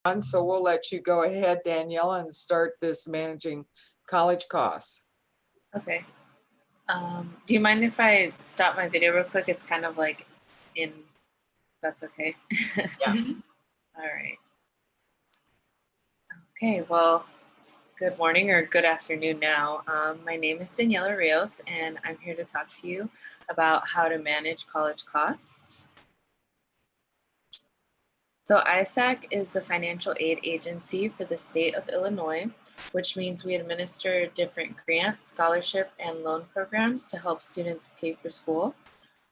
So we'll let you go ahead, Daniela, and start this managing college costs. Okay. Do you mind if I stop my video real quick? It's kind of like in, that's okay. Yeah. All right. Okay, well, good morning or good afternoon now. My name is Daniella Rios, and I'm here to talk to you about how to manage college costs. So ISAC is the financial aid agency for the state of Illinois, which means we administer different grant, scholarship, and loan programs to help students pay for school.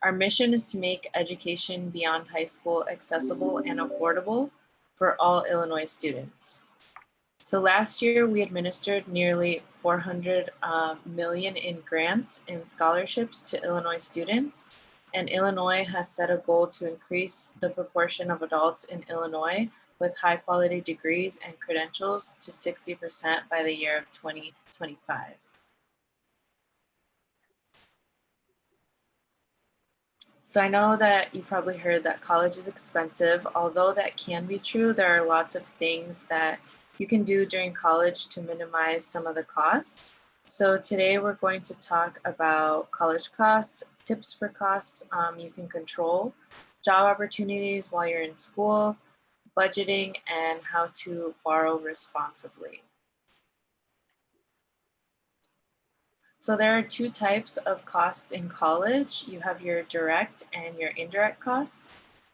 Our mission is to make education beyond high school accessible and affordable for all Illinois students. So last year we administered nearly 400 million in grants and scholarships to Illinois students. And Illinois has set a goal to increase the proportion of adults in Illinois with high quality degrees and credentials to 60% by the year of 2025. So I know that you probably heard that college is expensive. Although that can be true, there are lots of things that you can do during college to minimize some of the costs. So today we're going to talk about college costs, tips for costs you can control, job opportunities while you're in school, budgeting, and how to borrow responsibly. So there are two types of costs in college. You have your direct and your indirect costs.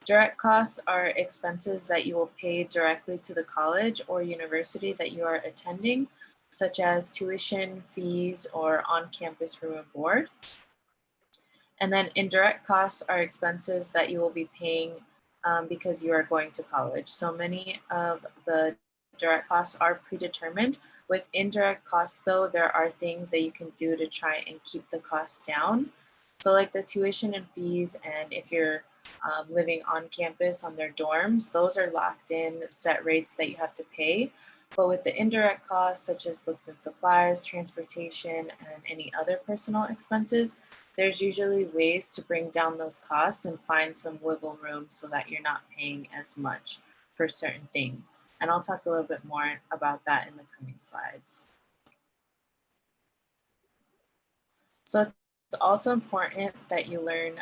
Direct costs are expenses that you will pay directly to the college or university that you are attending, such as tuition, fees, or on-campus room and board. And then indirect costs are expenses that you will be paying because you are going to college. So many of the direct costs are predetermined. With indirect costs, though, there are things that you can do to try and keep the costs down. So like the tuition and fees, and if you're living on campus on their dorms, those are locked in set rates that you have to pay. But with the indirect costs, such as books and supplies, transportation, and any other personal expenses, there's usually ways to bring down those costs and find some wiggle room so that you're not paying as much for certain things. And I'll talk a little bit more about that in the coming slides. So it's also important that you learn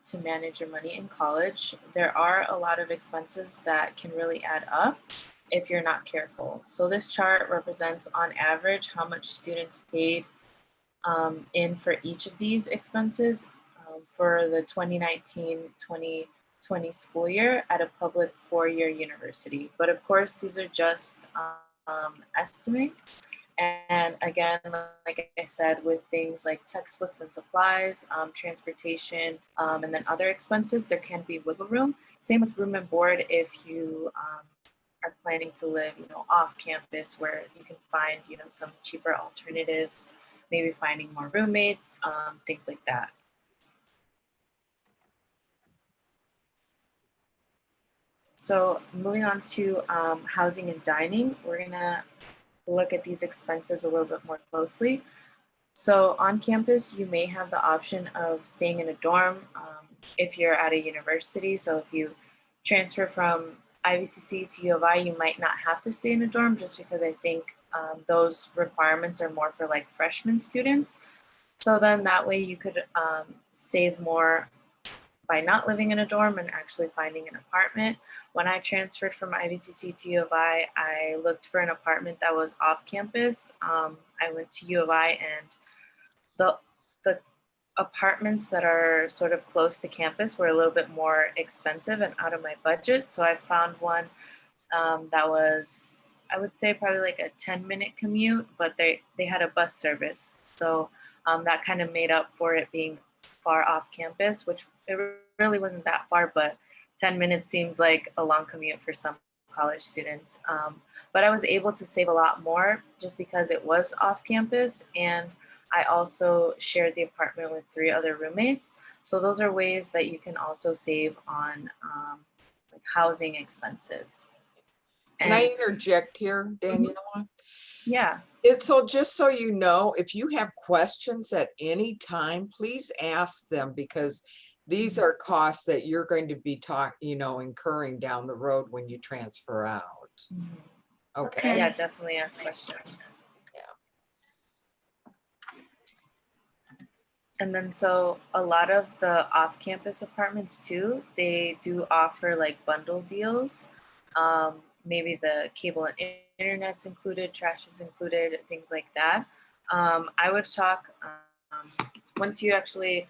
to manage your money in college. There are a lot of expenses that can really add up if you're not careful. So this chart represents on average how much students paid in for each of these expenses for the 2019-2020 school year at a public four-year university. But of course, these are just estimates. And again, like I said, with things like textbooks and supplies, transportation, and then other expenses, there can be wiggle room. Same with room and board if you are planning to live, off campus where you can find, some cheaper alternatives, maybe finding more roommates, things like that. So moving on to housing and dining, we're gonna look at these expenses a little bit more closely. So on campus, you may have the option of staying in a dorm if you're at a university. So if you transfer from IVCC to U of I, you might not have to stay in a dorm just because I think those requirements are more for like freshman students. So then that way you could save more by not living in a dorm and actually finding an apartment. When I transferred from IVCC to U of I looked for an apartment that was off campus. I went to U of I, and the apartments that are sort of close to campus were a little bit more expensive and out of my budget. So I found one that was, I would say, probably like a 10-minute commute, but they had a bus service. So that kind of made up for it being far off campus, which it really wasn't that far, but 10 minutes seems like a long commute for some college students. But I was able to save a lot more just because it was off campus, and I also shared the apartment with 3 other roommates. So those are ways that you can also save on like housing expenses. Can I interject here, Daniela? Yeah. So just so you know, if you have questions at any time, please ask them, because these are costs that you're going to be incurring down the road when you transfer out. Mhm. Okay. Yeah, definitely ask questions. And then so a lot of the off-campus apartments too, they do offer like bundle deals. Maybe the cable and internet's included, trash is included, things like that. I would talk once you actually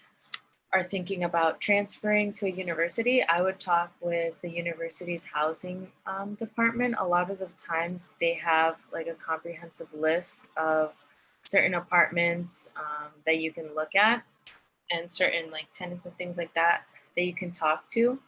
are thinking about transferring to a university, I would talk with the university's housing department. A lot of the times they have like a comprehensive list of certain apartments that you can look at and certain like tenants and things like that that you can talk to,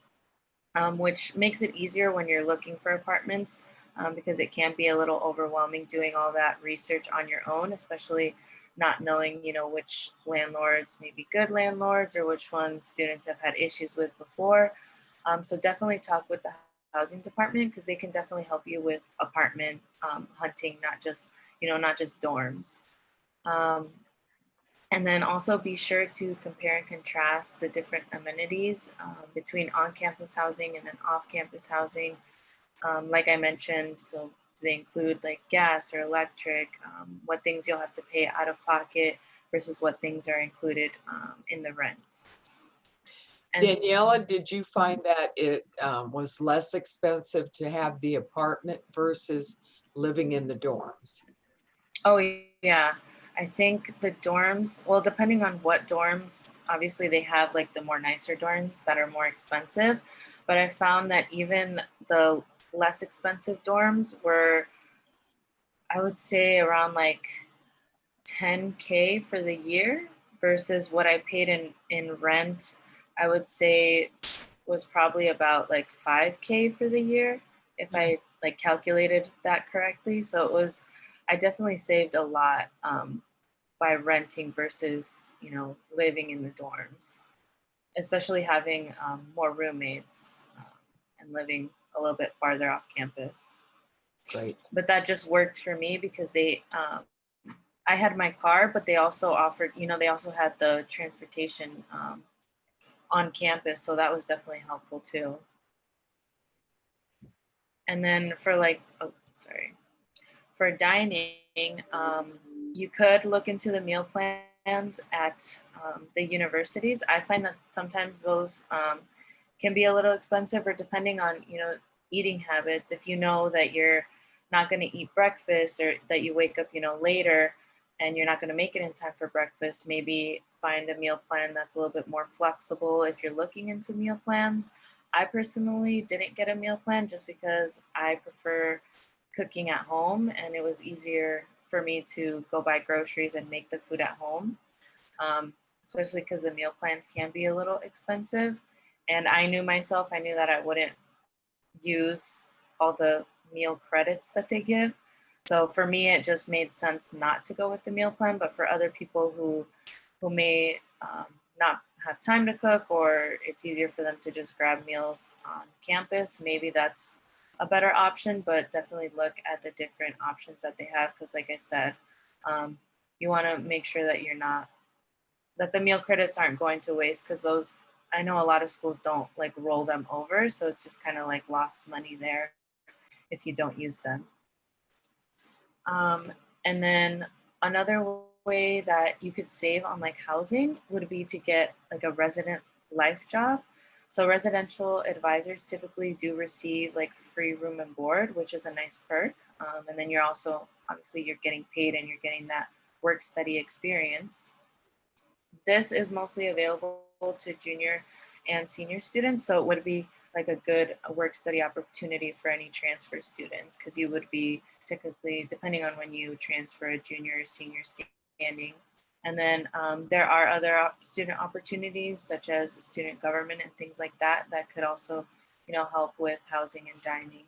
which makes it easier when you're looking for apartments because it can be a little overwhelming doing all that research on your own, especially not knowing, you know, which landlords may be good landlords or which ones students have had issues with before. So definitely talk with the housing department because they can definitely help you with apartment hunting, not just, you know, not just dorms. Um, and then also be sure to compare and contrast the different amenities between on-campus housing and then off-campus housing. Like I mentioned, so do they include like gas or electric? What things you'll have to pay out of pocket versus what things are included in the rent. And Daniela, did you find that it was less expensive to have the apartment versus living in the dorms? oh yeah, I think the dorms, well, depending on what dorms, obviously they have like the more nicer dorms that are more expensive, but I found that even the less expensive dorms were, I would say, around like 10K for the year versus what I paid in rent. I would say was probably about like 5K for the year if I like calculated that correctly. So it was, I definitely saved a lot by renting versus, you know, living in the dorms, especially having more roommates and living a little bit farther off campus. Great. But that just worked for me because they I had my car, but they also offered, you know, they also had the transportation on campus. So that was definitely helpful too. And then for like, oh, sorry, for dining, you could look into the meal plans at the universities. I find that sometimes those can be a little expensive, or depending on, you know, eating habits. If you know that you're not going to eat breakfast or that you wake up, you know, later and you're not going to make it in time for breakfast, maybe find a meal plan that's a little bit more flexible if you're looking into meal plans. I personally didn't get a meal plan just because I prefer cooking at home and it was easier for me to go buy groceries and make the food at home, especially because the meal plans can be a little expensive. And I knew myself, I knew that I wouldn't use all the meal credits that they give. So for me, it just made sense not to go with the meal plan. But for other people who may not have time to cook, or it's easier for them to just grab meals on campus, maybe that's a better option. But definitely look at the different options that they have, because like I said, you want to make sure that you're not, that the meal credits aren't going to waste, because those, I know a lot of schools don't like roll them over, so it's just kind of like lost money there if you don't use them. Um, and then another way that you could save on like housing would be to get like a resident life job. So residential advisors typically do receive like free room and board, which is a nice perk. And then you're also, obviously you're getting paid and you're getting that work study experience. This is mostly available to junior and senior students, so it would be like a good work study opportunity for any transfer students, because you would be typically, depending on when you transfer, a junior or senior standing. And then there are other student opportunities such as student government and things like that that could also, you know, help with housing and dining.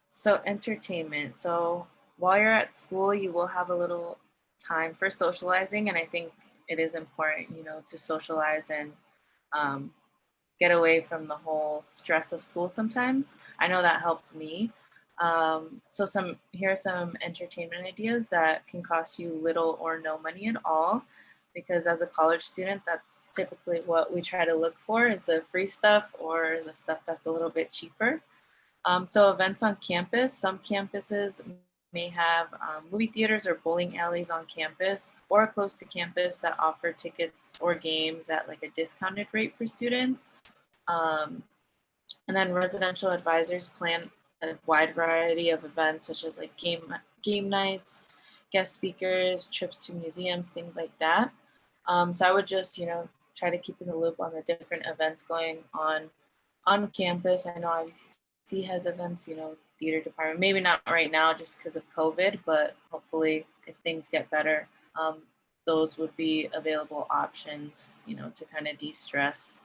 So entertainment. So while you're at school, you will have a little time for socializing, and I think it is important, you know, to socialize and um, get away from the whole stress of school. Sometimes I know that helped me. So some here are some entertainment ideas that can cost you little or no money at all. because as a college student, that's typically what we try to look for, is the free stuff or the stuff that's a little bit cheaper. So events on campus, some campuses may have movie theaters or bowling alleys on campus or close to campus that offer tickets or games at like a discounted rate for students. Um, and then residential advisors plan a wide variety of events such as like game nights, guest speakers, trips to museums, things like that. So I would just, try to keep in the loop on the different events going on campus. I know IVCC has events, theater department, maybe not right now just because of COVID, but hopefully if things get better, those would be available options, to kind of de-stress.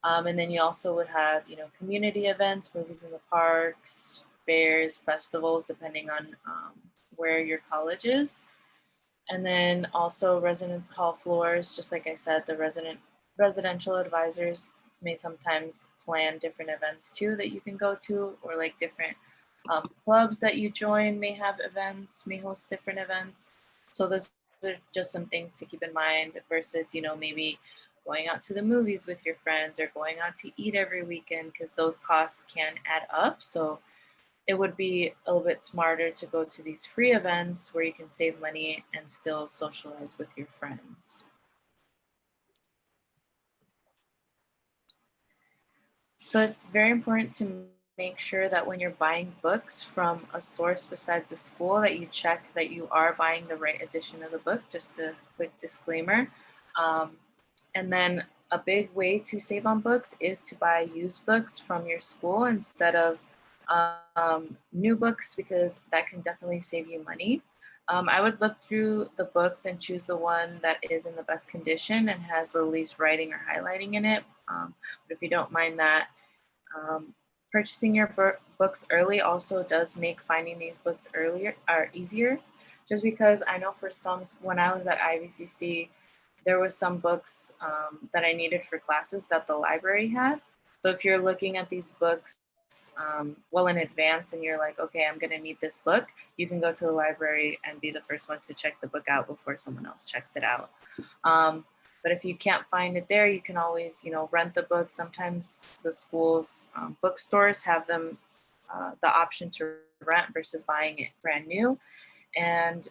And then you also would have, community events, movies in the parks, fairs, festivals, depending on where your college is. And then also residence hall floors, just like I said, the residential advisors may sometimes plan different events too that you can go to, or like different clubs that you join may have events, may host different events. So those are just some things to keep in mind versus, maybe going out to the movies with your friends or going out to eat every weekend, because those costs can add up. So it would be a little bit smarter to go to these free events where you can save money and still socialize with your friends. So it's very important to make sure that when you're buying books from a source besides the school, that you check that you are buying the right edition of the book. Just a quick disclaimer. And then a big way to save on books is to buy used books from your school instead of new books, because that can definitely save you money. I would look through the books and choose the one that is in the best condition and has the least writing or highlighting in it. But if you don't mind that, purchasing your books early also does make finding these books earlier or easier. Just because I know for some, when I was at IVCC, there was some books that I needed for classes that the library had. So if you're looking at these books well in advance and you're like, okay, I'm gonna need this book, you can go to the library and be the first one to check the book out before someone else checks it out. But if you can't find it there, you can always, rent the book. Sometimes the schools, bookstores have them, the option to rent versus buying it brand new. And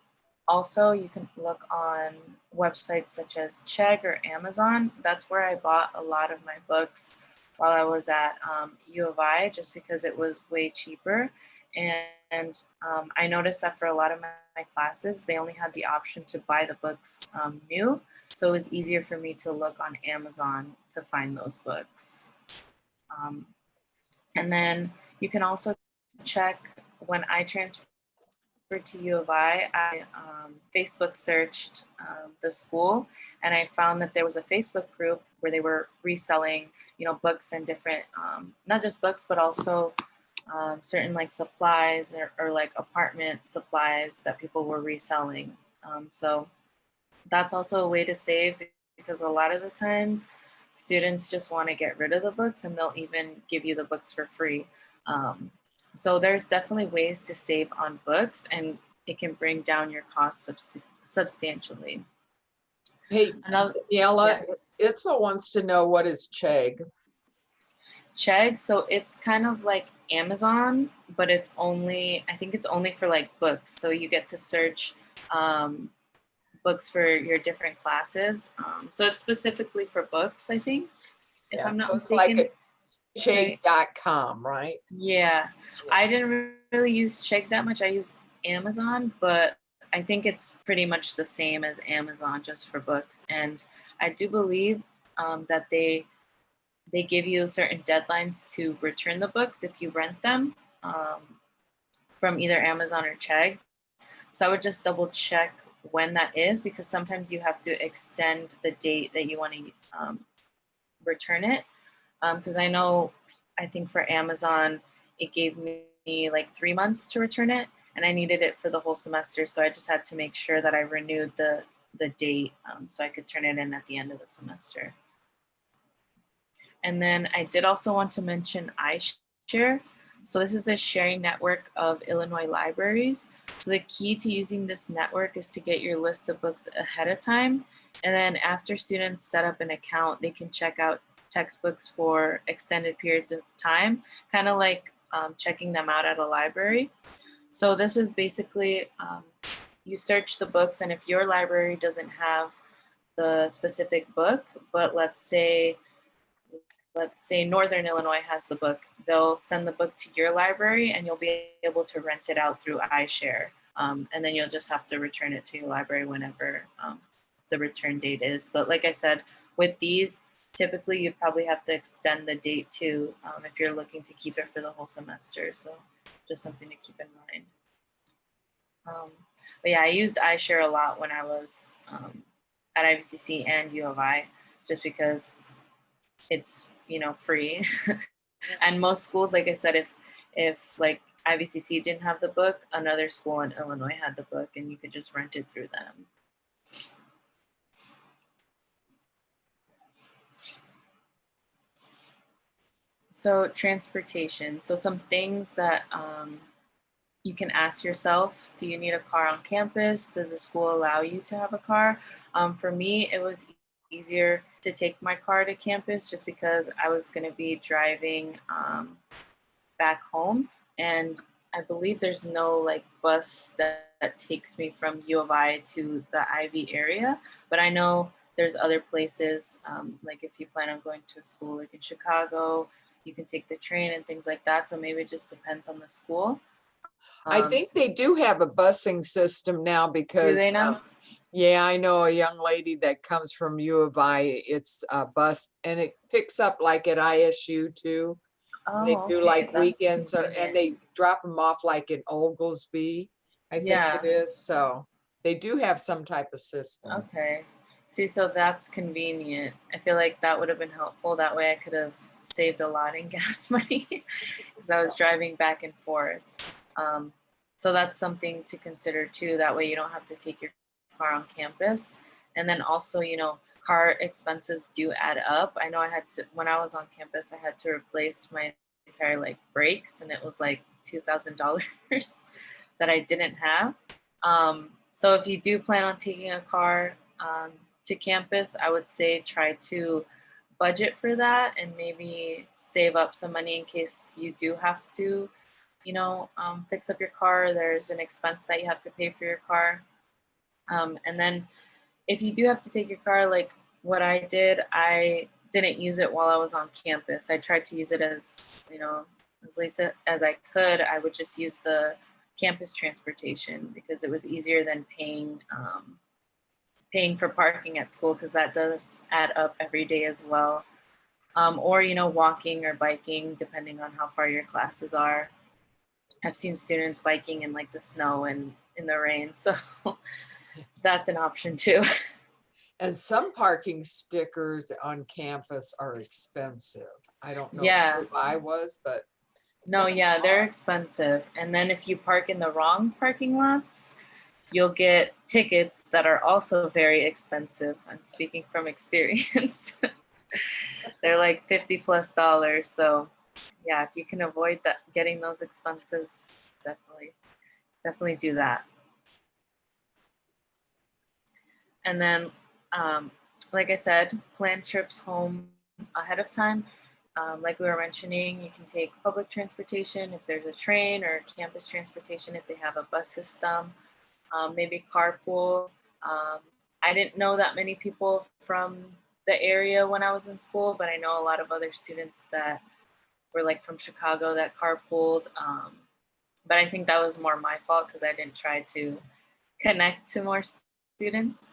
also you can look on websites such as Chegg or Amazon. That's where I bought a lot of my books while I was at U of I, just because it was way cheaper. And I noticed that for a lot of my classes, they only had the option to buy the books new. So it was easier for me to look on Amazon to find those books. And then you can also check, when I transferred to U of I Facebook searched the school, and I found that there was a Facebook group where they were reselling, books and different, not just books, but also certain like supplies or like apartment supplies that people were reselling. So that's also a way to save, because a lot of the times students just want to get rid of the books and they'll even give you the books for free. So there's definitely ways to save on books, and it can bring down your costs substantially. Hey, Daniella, Itzel wants to know, what is Chegg? Chegg, so it's kind of like Amazon, but I think it's only for like books. So you get to search books for your different classes. So it's specifically for books, I think, if I'm not mistaken. Like Chegg.com, right? Yeah, I didn't really use Chegg that much. I used Amazon, but I think it's pretty much the same as Amazon, just for books. And I do believe that they give you certain deadlines to return the books if you rent them from either Amazon or Chegg. So I would just double check when that is, because sometimes you have to extend the date that you want to return it. Because I think for Amazon, it gave me like 3 months to return it, and I needed it for the whole semester. So I just had to make sure that I renewed the date so I could turn it in at the end of the semester. And then I did also want to mention iShare. So this is a sharing network of Illinois libraries. So the key to using this network is to get your list of books ahead of time And then after students set up an account, they can check out textbooks for extended periods of time, kind of like checking them out at a library. So this is basically, you search the books, and if your library doesn't have the specific book, but let's say Northern Illinois has the book, they'll send the book to your library and you'll be able to rent it out through iShare. And then you'll just have to return it to your library whenever the return date is. But like I said, with these, typically you'd probably have to extend the date too if you're looking to keep it for the whole semester. So just something to keep in mind. But yeah, I used iShare a lot when I was at IVCC and U of I, just because it's, you know, free. And most schools, like I said, if like IVCC didn't have the book, another school in Illinois had the book and you could just rent it through them. So transportation. So some things that you can ask yourself, do you need a car on campus? Does the school allow you to have a car? For me, it was easier to take my car to campus just because I was going to be driving back home. And I believe there's no like bus that takes me from U of I to the Ivy area. But I know there's other places, like if you plan on going to a school like in Chicago, you can take the train and things like that. So maybe it just depends on the school. I think they do have a busing system now Do because, they now? yeah, I know a young lady that comes from U of I. It's a bus and it picks up like at ISU too. They Oh, do okay. like That's weekends and convenient. they drop them off like in Oglesby, I think Yeah. it is. So they do have some type of system. Okay. See, so that's convenient. I feel like that would have been helpful. That way I could have saved a lot in gas money because I was driving back and forth. So that's something to consider too. That way you don't have to take your car on campus. And then also, you know, car expenses do add up. I know I had to, when I was on campus, I had to replace my entire like brakes and it was like $2,000 that I didn't have. So if you do plan on taking a car to campus, I would say try to budget for that and maybe save up some money in case you do have to, you know, fix up your car. There's an expense that you have to pay for your car. And then if you do have to take your car, like what I did, I didn't use it while I was on campus. I tried to use it as, you know, as least as I could. I would just use the campus transportation because it was easier than paying for parking at school because that does add up every day as well. Or, you know, walking or biking, depending on how far your classes are. I've seen students biking in like the snow and in the rain. So that's an option too. And some parking stickers on campus are expensive. I don't know Yeah. if I was, but No, yeah, they're expensive. And then if you park in the wrong parking lots, you'll get tickets that are also very expensive. I'm speaking from experience. They're like $50+. So yeah, if you can avoid that, getting those expenses, definitely do that. And then, like I said, plan trips home ahead of time. Like we were mentioning, you can take public transportation if there's a train or campus transportation if they have a bus system, maybe carpool. I didn't know that many people from the area when I was in school, but I know a lot of other students that were like from Chicago that carpooled. But I think that was more my fault because I didn't try to connect to more students.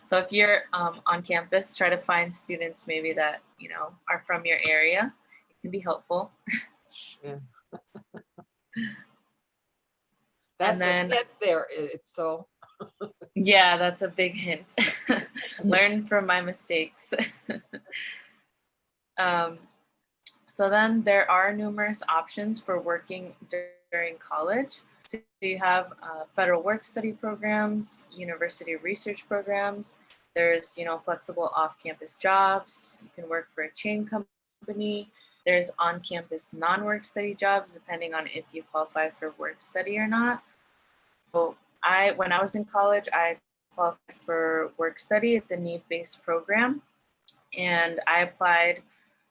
So if you're on campus, try to find students maybe that, you know, are from your area. It can be helpful. yeah. That's And then, a hit there. It's so. yeah, that's a big hint. Learn from my mistakes. So then there are numerous options for working during college. So you have federal work-study programs, university research programs. There's, you know, flexible off-campus jobs. You can work for a chain company. There's on-campus non-work study jobs, depending on if you qualify for work study or not. So when I was in college, I qualified for work study. It's a need-based program. And I applied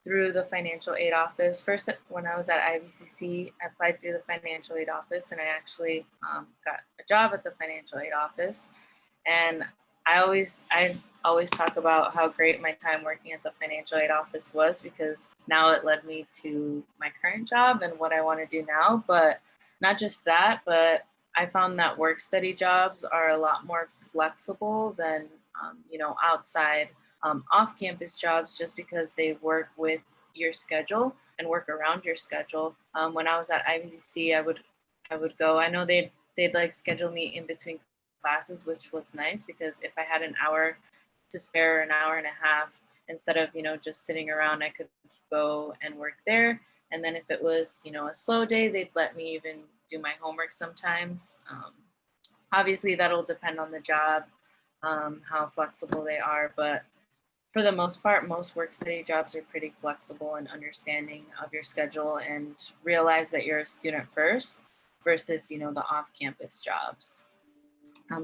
through the financial aid office. First, when I was at IVCC, I applied through the financial aid office, and I actually got a job at the financial aid office. And I always talk about how great my time working at the financial aid office was, because now it led me to my current job and what I want to do now. But not just that, but I found that work study jobs are a lot more flexible than outside off-campus jobs, just because they work with your schedule and work around your schedule. When I was at IVCC, I would go. I know they'd like schedule me in between classes, which was nice, because if I had an hour to spare, an hour and a half, instead of just sitting around, I could go and work there. And then if it was a slow day, they'd let me even do my homework sometimes. Obviously, that'll depend on the job, how flexible they are, but for the most part, most work study jobs are pretty flexible and understanding of your schedule, and realize that you're a student first versus, the off-campus jobs.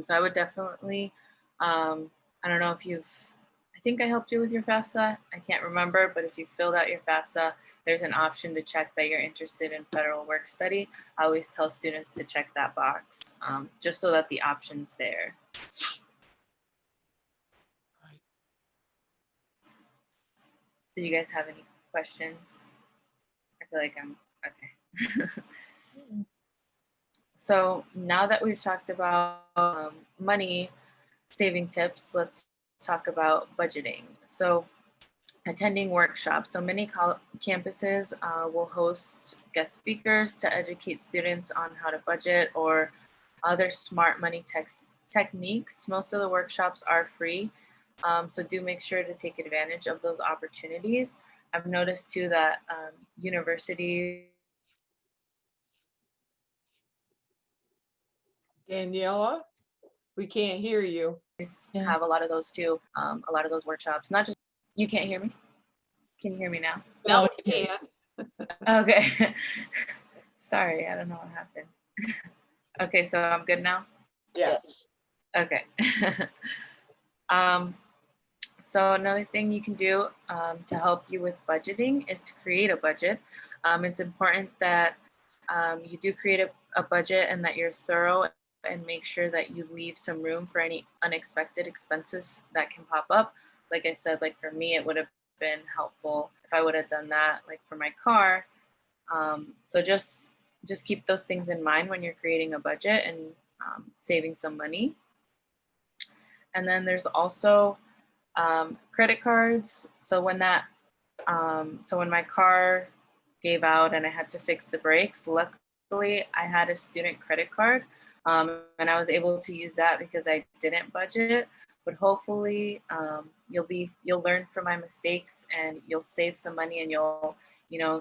So I would definitely, I don't know if I think I helped you with your FAFSA. I can't remember, but if you filled out your FAFSA, there's an option to check that you're interested in federal work study. I always tell students to check that box, just so that the option's there. Do you guys have any questions? I feel like I'm okay. So now that we've talked about money saving tips, let's talk about budgeting. So attending workshops. So many campuses will host guest speakers to educate students on how to budget or other smart money techniques. Most of the workshops are free. So do make sure to take advantage of those opportunities. I've noticed too that universities. Daniela, we can't hear you. Have a lot of those too, a lot of those workshops. Not just, you can't hear me? Can you hear me now? No, we can't. Okay. Sorry, I don't know what happened. Okay, so I'm good now? Yes. Okay. So another thing you can do to help you with budgeting is to create a budget. It's important that you do create a budget, and that you're thorough, and make sure that you leave some room for any unexpected expenses that can pop up. Like I said, like for me, it would have been helpful if I would have done that, like for my car. So just keep those things in mind when you're creating a budget and saving some money. And then there's also credit cards. So when when my car gave out and I had to fix the brakes, luckily I had a student credit card, and I was able to use that because I didn't budget. But hopefully you'll learn from my mistakes, and you'll save some money, and you'll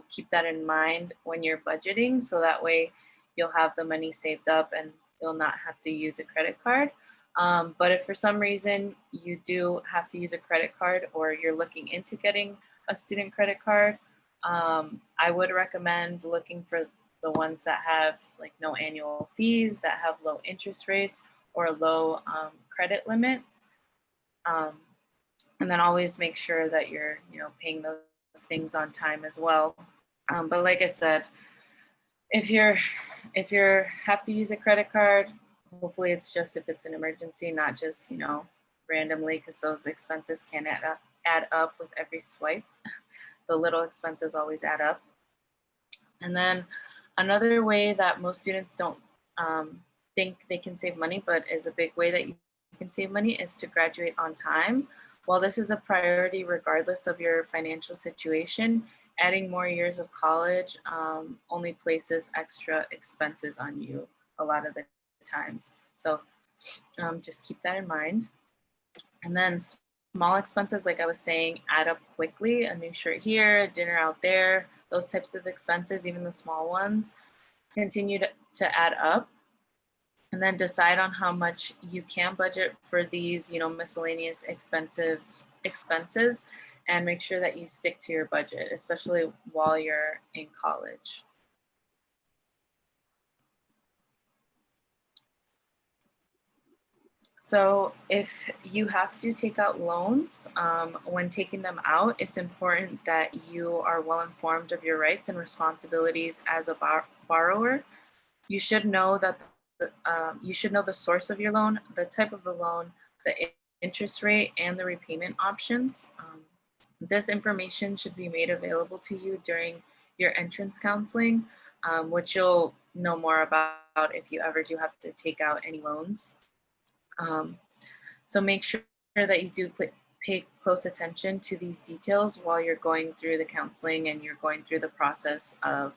keep that in mind when you're budgeting, so that way you'll have the money saved up and you'll not have to use a credit card. But if for some reason you do have to use a credit card, or you're looking into getting a student credit card, I would recommend looking for the ones that have like no annual fees, that have low interest rates, or a low credit limit. And then always make sure that you're paying those things on time as well. But like I said, if you have to use a credit card, hopefully it's just if it's an emergency, not just randomly, because those expenses can add up with every swipe. The little expenses always add up. And then another way that most students don't think they can save money, but is a big way that you can save money, is to graduate on time. While this is a priority regardless of your financial situation, adding more years of college only places extra expenses on you a lot of the times. So just keep that in mind. And then small expenses, like I was saying, add up quickly. A new shirt here, a dinner out there, those types of expenses, even the small ones, continue to add up. And then decide on how much you can budget for these, miscellaneous expenses, and make sure that you stick to your budget, especially while you're in college. So if you have to take out loans, when taking them out, it's important that you are well informed of your rights and responsibilities as a borrower. You should know that you should know the source of your loan, the type of the loan, the interest rate, and the repayment options. This information should be made available to you during your entrance counseling, which you'll know more about if you ever do have to take out any loans. Um, so make sure that you do pay close attention to these details while you're going through the counseling and you're going through the process of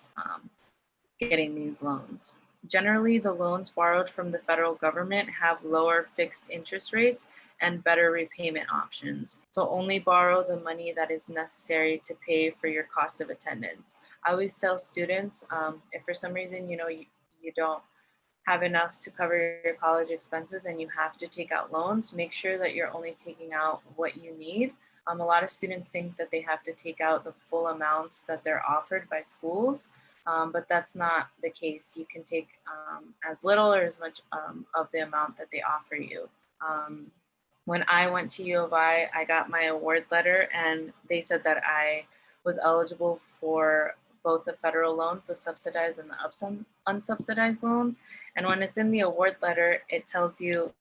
getting these loans. Generally, the loans borrowed from the federal government have lower fixed interest rates and better repayment options. So only borrow the money that is necessary to pay for your cost of attendance. I always tell students, if for some reason, you don't have enough to cover your college expenses and you have to take out loans, make sure that you're only taking out what you need. A lot of students think that they have to take out the full amounts that they're offered by schools, but that's not the case. You can take as little or as much of the amount that they offer you. When I went to U of I got my award letter and they said that I was eligible for both the federal loans, the subsidized and the unsubsidized loans. And when it's in the award letter, it tells you,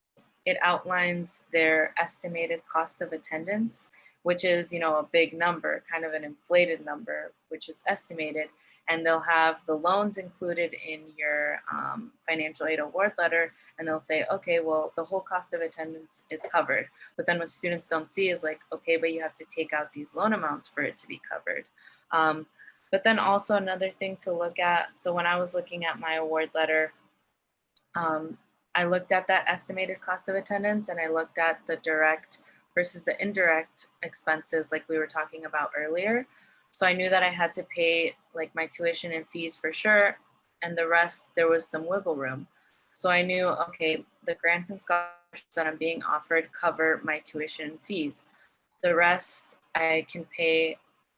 it outlines their estimated cost of attendance, which is, a big number, kind of an inflated number, which is estimated. And they'll have the loans included in your financial aid award letter. And they'll say, okay, well, the whole cost of attendance is covered. But then what students don't see is like, okay, but you have to take out these loan amounts for it to be covered. But then also another thing to look at, so when I was looking at my award letter, I looked at that estimated cost of attendance and I looked at the direct versus the indirect expenses like we were talking about earlier. So I knew that I had to pay like my tuition and fees for sure, and the rest, there was some wiggle room. So I knew, okay, the grants and scholarships that I'm being offered cover my tuition and fees. The rest I can pay,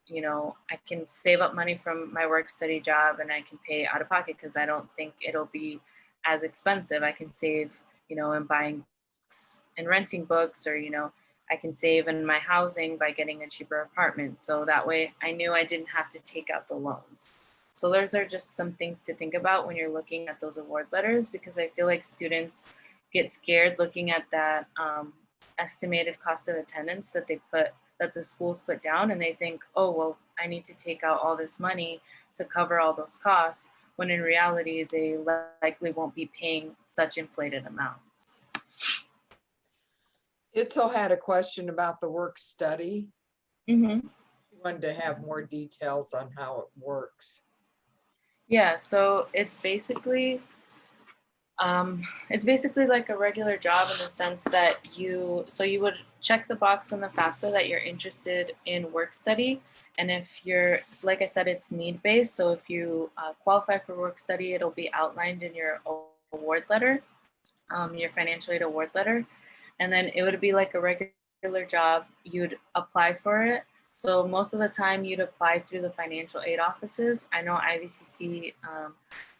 I can save up money from my work study job and I can pay out of pocket because I don't think it'll be as expensive. I can save, in buying books and renting books, or, I can save in my housing by getting a cheaper apartment. So that way I knew I didn't have to take out the loans. So those are just some things to think about when you're looking at those award letters, because I feel like students get scared looking at that estimated cost of attendance that the schools put down, and they think, oh, well, I need to take out all this money to cover all those costs, when in reality, they likely won't be paying such inflated amounts. Itzel had a question about the work study. Mm-hmm. Wanted to have more details on how it works. Yeah, so it's basically like a regular job in the sense that you would check the box on the FAFSA that you're interested in work study. And if you're, like I said, it's need-based. So if you qualify for work study, it'll be outlined in your award letter, your financial aid award letter. And then it would be like a regular job. You'd apply for it. So most of the time you'd apply through the financial aid offices. I know IVCC,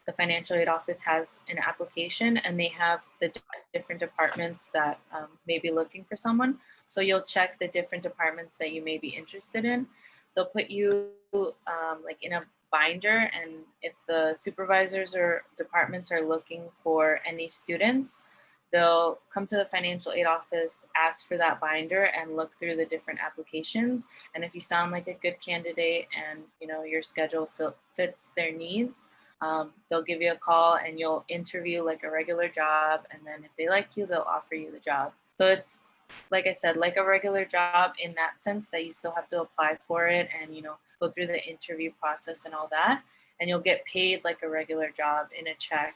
the financial aid office has an application and they have the different departments that may be looking for someone. So you'll check the different departments that you may be interested in. They'll put you like in a binder, and if the supervisors or departments are looking for any students, they'll come to the financial aid office, ask for that binder, and look through the different applications. And if you sound like a good candidate and your schedule fits their needs, they'll give you a call and you'll interview like a regular job. And then if they like you, they'll offer you the job. So it's, like I said, like a regular job in that sense, that you still have to apply for it and, go through the interview process and all that. And you'll get paid like a regular job in a check.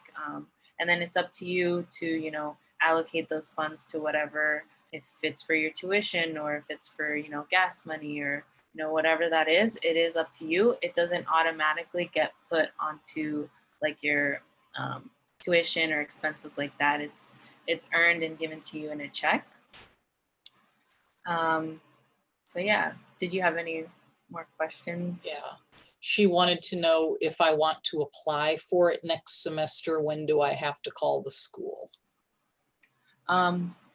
And then it's up to you to, allocate those funds to whatever, if it's for your tuition or if it's for, gas money or, whatever that is, it is up to you. It doesn't automatically get put onto like your tuition or expenses like that. It's earned and given to you in a check. So yeah, did you have any more questions? Yeah. She wanted to know if I want to apply for it next semester, when do I have to call the school?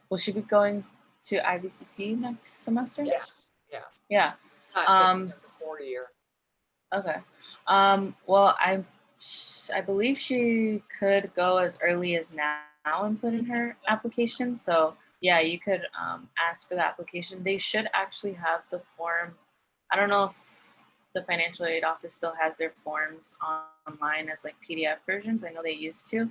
Will she be going to IVCC next semester? Yes, yeah. Yeah. Not the S- 4-year. Okay. Well, I believe she could go as early as now and put in her application. So yeah, you could ask for the application. They should actually have the form. I don't know if the financial aid office still has their forms online as like PDF versions. I know they used to.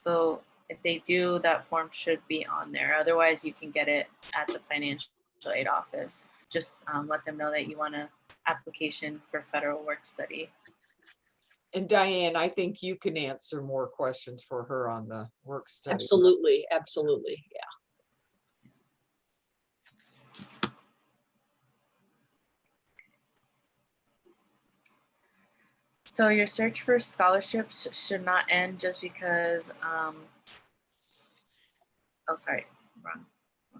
So if they do, that form should be on there. Otherwise, you can get it at the financial aid office. Just let them know that you want to application for federal work study. And Diane, I think you can answer more questions for her on the work study. Absolutely, absolutely, yeah. So your search for scholarships should not end just because, oh, sorry, wrong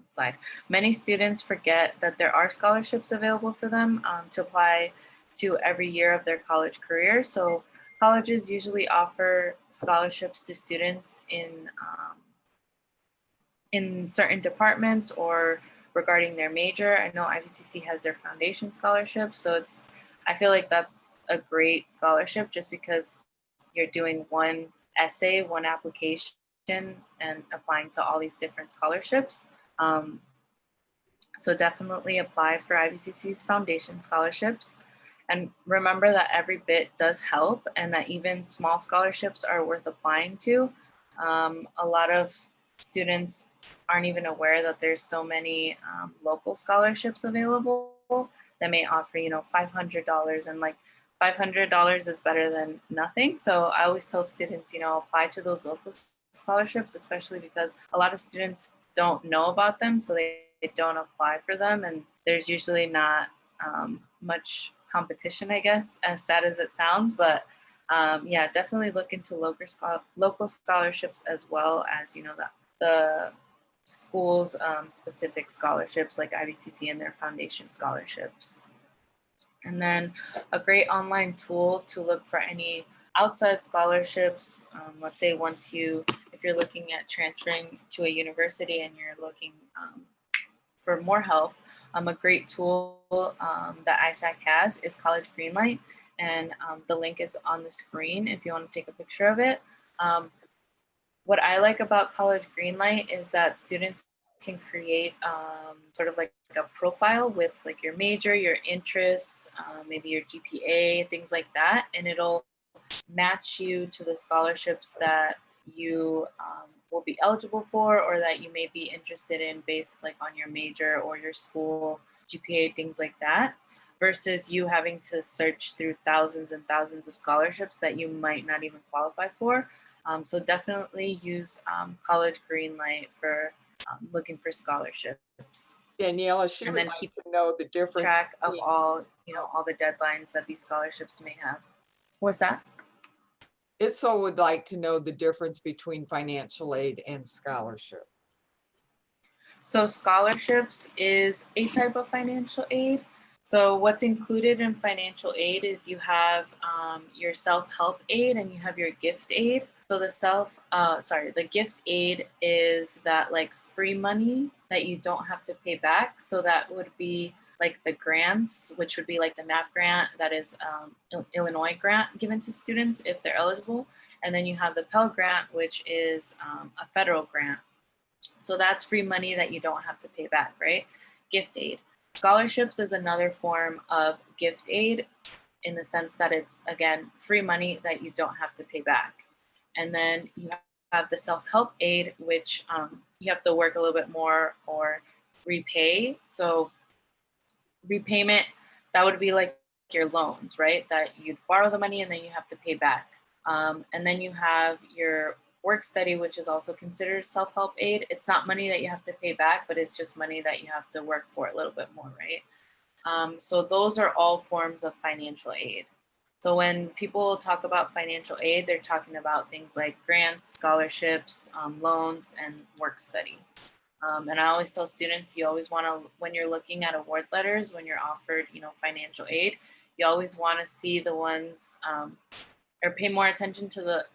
slide. Many students forget that there are scholarships available for them to apply to every year of their college career. So colleges usually offer scholarships to students in certain departments or regarding their major. I know IVCC has their foundation scholarship, so I feel like that's a great scholarship just because you're doing one essay, one application, and applying to all these different scholarships. So definitely apply for IVCC's foundation scholarships. And remember that every bit does help and that even small scholarships are worth applying to. A lot of students aren't even aware that there's so many local scholarships available that may offer, $500, and like $500 is better than nothing. So I always tell students, apply to those local scholarships, especially because a lot of students don't know about them, so they don't apply for them, and there's usually not much competition, I guess, as sad as it sounds. But yeah, definitely look into local scholarships as well as the schools specific scholarships like IVCC and their foundation scholarships. And then a great online tool to look for any outside scholarships. Let's say if you're looking at transferring to a university and you're looking for more help, a great tool that ISAC has is College Greenlight, and the link is on the screen if you want to take a picture of it. What I like about College Greenlight is that students can create sort of like a profile with like your major, your interests, maybe your GPA, things like that, and it'll match you to the scholarships that you will be eligible for or that you may be interested in based like on your major or your school GPA, things like that, versus you having to search through thousands and thousands of scholarships that you might not even qualify for. So definitely use College Greenlight for looking for scholarships. Daniela, she And would then like keep to know the difference. track of between- all the deadlines that these scholarships may have. What's that? Itzel would like to know the difference between financial aid and scholarship. So scholarships is a type of financial aid. So what's included in financial aid is you have your self-help aid and you have your gift aid. So the gift aid is that like free money that you don't have to pay back. So that would be like the grants, which would be like the MAP grant, that is Illinois grant given to students if they're eligible. And then you have the Pell Grant, which is a federal grant. So that's free money that you don't have to pay back, right? Gift aid. Scholarships is another form of gift aid in the sense that it's, again, free money that you don't have to pay back. And then you have the self-help aid, which you have to work a little bit more or repay. So repayment, that would be like your loans, right? That you'd borrow the money and then you have to pay back. And then you have your work study, which is also considered self-help aid. It's not money that you have to pay back, but it's just money that you have to work for a little bit more, right? So those are all forms of financial aid. So when people talk about financial aid, they're talking about things like grants, scholarships, loans, and work study. And I always tell students, you always want to, when you're looking at award letters, when you're offered, financial aid, you always want to see the ones or pay more attention to the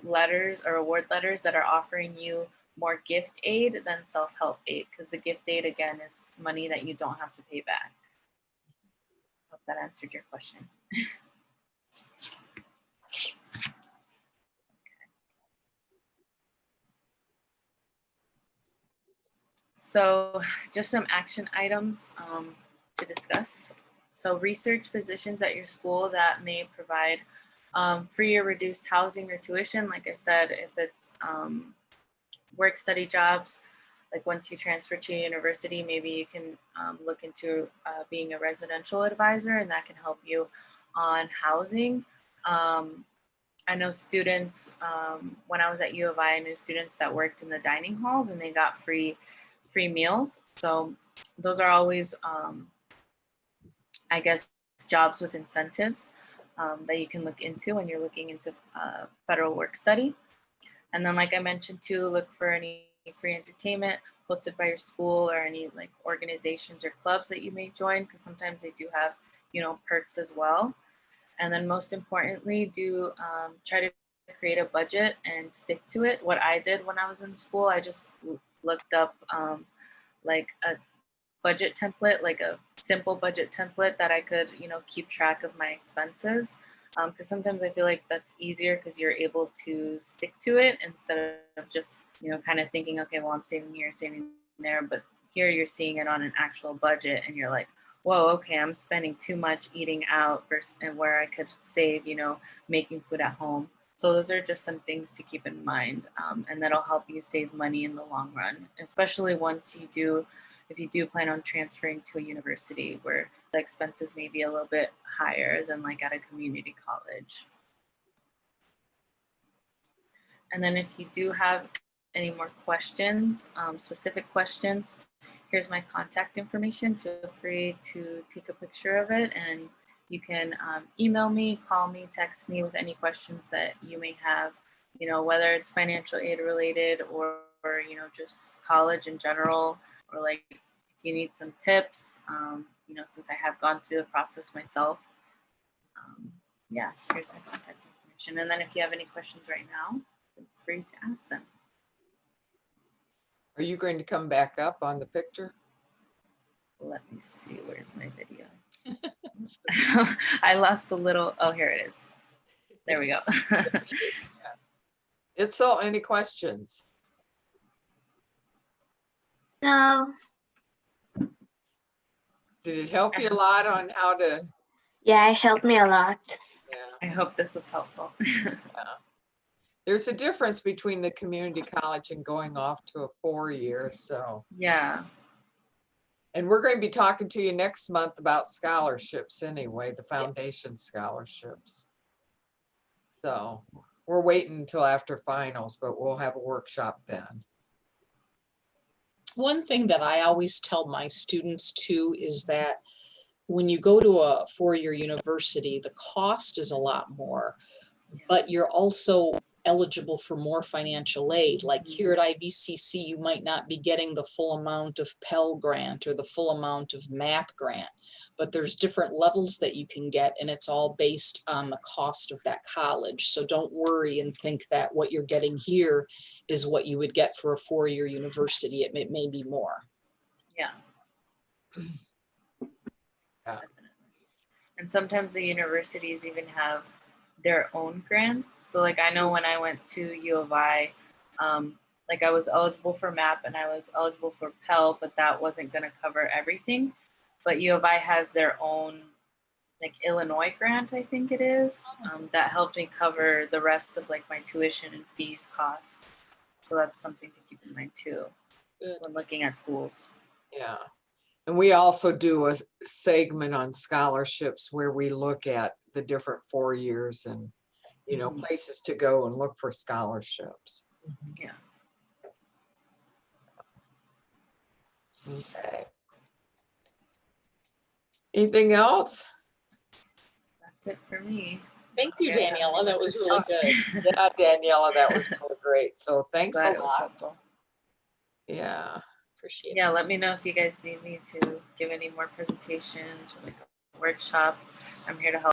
letters or award letters that are offering you more gift aid than self-help aid, because the gift aid, again, is money that you don't have to pay back. Hope that answered your question. So just some action items to discuss. So research positions at your school that may provide free or reduced housing or tuition. Like I said, if it's work study jobs, like once you transfer to university, maybe you can look into being a residential advisor, and that can help you on housing. I know students, when I was at U of I knew students that worked in the dining halls and they got free meals. So those are always, I guess, jobs with incentives that you can look into when you're looking into federal work study. And then, like I mentioned too, look for any free entertainment hosted by your school or any like organizations or clubs that you may join, because sometimes they do have, you know, perks as well. And then most importantly, do try to create a budget and stick to it. What I did when I was in school, I just looked up like a budget template, like a simple budget template that I could, you know, keep track of my expenses. Because sometimes I feel like that's easier because you're able to stick to it instead of just, you know, kind of thinking, okay, well, I'm saving here, saving there. But here you're seeing it on an actual budget and you're like, whoa, okay, I'm spending too much eating out versus, and where I could save, you know, making food at home. So those are just some things to keep in mind, and that'll help you save money in the long run, especially once you do, if you do plan on transferring to a university where the expenses may be a little bit higher than like at a community college. And then if you do have any more questions, specific questions, here's my contact information. Feel free to take a picture of it, and you can email me, call me, text me with any questions that you may have, you know, whether it's financial aid related or you know, just college in general, or like if you need some tips, you know, since I have gone through the process myself. Yeah, here's my contact information. And then if you have any questions right now, feel free to ask them. Are you going to come back up on the picture? Let me see, where's my video? I lost the little, oh, here it is. There we go. It's all, any questions? No. Did it help you a lot on how to? Yeah, it helped me a lot. I hope this was helpful. There's a difference between the community college and going off to a 4-year, so. Yeah. And we're going to be talking to you next month about scholarships anyway, the foundation scholarships. So we're waiting until after finals, but we'll have a workshop then. One thing that I always tell my students too is that when you go to a 4-year university, the cost is a lot more, but you're also eligible for more financial aid. Like here at IVCC, you might not be getting the full amount of Pell Grant or the full amount of MAP grant, but there's different levels that you can get, and it's all based on the cost of that college. So don't worry and think that what you're getting here is what you would get for a 4-year university. It may be more. Yeah. Yeah. And sometimes the universities even have their own grants. So like I know when I went to U of I, like I was eligible for MAP and I was eligible for Pell, but that wasn't going to cover everything. But U of I has their own like Illinois grant, I think it is, that helped me cover the rest of like my tuition and fees costs. So that's something to keep in mind too. Good. When looking at schools. Yeah. And we also do a segment on scholarships where we look at the different 4 years and, you know, places to go and look for scholarships. Yeah. Okay. Anything else? That's it for me. Thank you, Daniella. That was really good. Yeah, Daniella, that was really great. So thanks a lot. Helpful. Yeah. Appreciate it. Yeah, let me know if you guys need me to give any more presentations or like a workshop. I'm here to help.